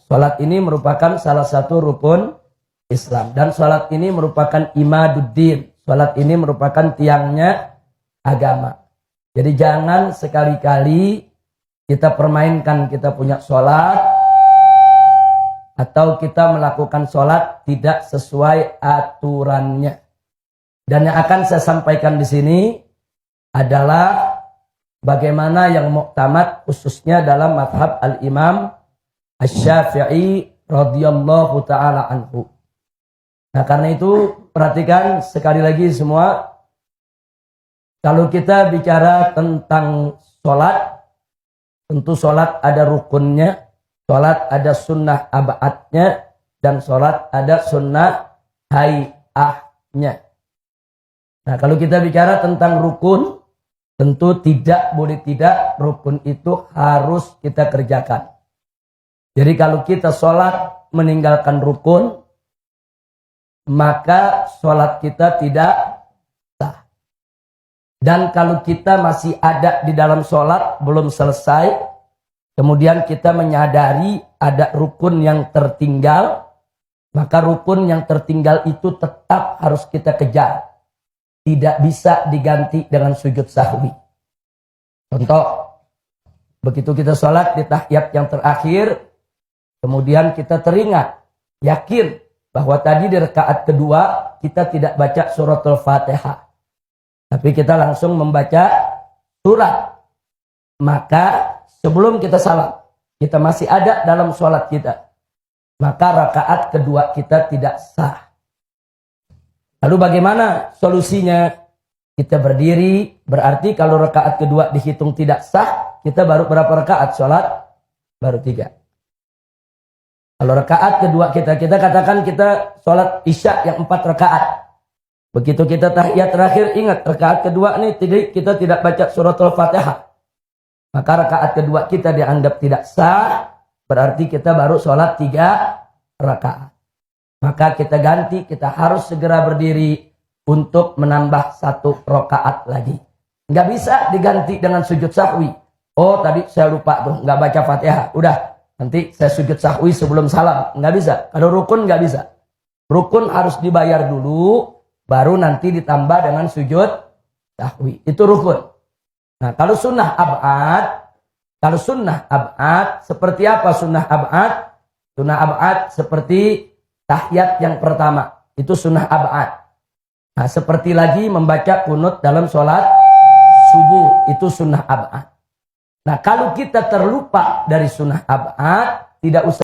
Sholat ini merupakan salah satu rukun Islam. Dan sholat ini merupakan imaduddin. Sholat ini merupakan tiangnya agama. Jadi jangan sekali-kali kita permainkan kita punya sholat, atau kita melakukan sholat tidak sesuai aturannya. Dan yang akan saya sampaikan di sini adalah bagaimana yang muktamad khususnya dalam mazhab al-Imam Asy-Syafi'i radhiyallahu taala anhu. Nah, karena itu perhatikan sekali lagi semua, kalau kita bicara tentang sholat, tentu sholat ada rukunnya, sholat ada sunnah ab'adnya, dan sholat ada sunnah hay'ahnya. Nah, kalau kita bicara tentang rukun, tentu tidak boleh tidak, rukun itu harus kita kerjakan. Jadi kalau kita sholat meninggalkan rukun, maka sholat kita tidak sah. Dan kalau kita masih ada di dalam sholat, belum selesai, kemudian kita menyadari ada rukun yang tertinggal, maka rukun yang tertinggal itu tetap harus kita kejar. Tidak bisa diganti dengan sujud sahwi. Contoh, begitu kita sholat di tahiyat yang terakhir, kemudian kita teringat, yakin bahwa tadi di rakaat kedua kita tidak baca suratul Fatihah, tapi kita langsung membaca surat. Maka sebelum kita salam, kita masih ada dalam sholat kita, maka rakaat kedua kita tidak sah. Lalu bagaimana solusinya? Kita berdiri, berarti kalau rakaat kedua dihitung tidak sah, kita baru berapa rakaat sholat? Baru 3. Kalau rakaat kedua kita katakan kita sholat isya yang 4 rakaat. Begitu kita tahiyat terakhir, ingat rakaat kedua ini kita tidak baca suratul Fatihah, maka rakaat kedua kita dianggap tidak sah, berarti kita baru sholat 3 rakaat. Maka kita ganti, kita harus segera berdiri untuk menambah 1 rakaat lagi. Nggak bisa diganti dengan sujud sahwi. Oh, tadi saya lupa tuh, nggak baca Fatihah. Udah, nanti saya sujud sahwi sebelum salam. Nggak bisa. Kalau rukun nggak bisa. Rukun harus dibayar dulu, baru nanti ditambah dengan sujud sahwi. Itu rukun. Nah, kalau sunnah ab'ad, seperti apa sunnah ab'ad? Sunnah ab'ad seperti tahiyat yang pertama. Itu sunnah ab'ad. Nah, seperti lagi membaca kunut dalam sholat subuh. Itu sunnah ab'ad. Nah, kalau kita terlupa dari sunnah ab'ad, tidak usah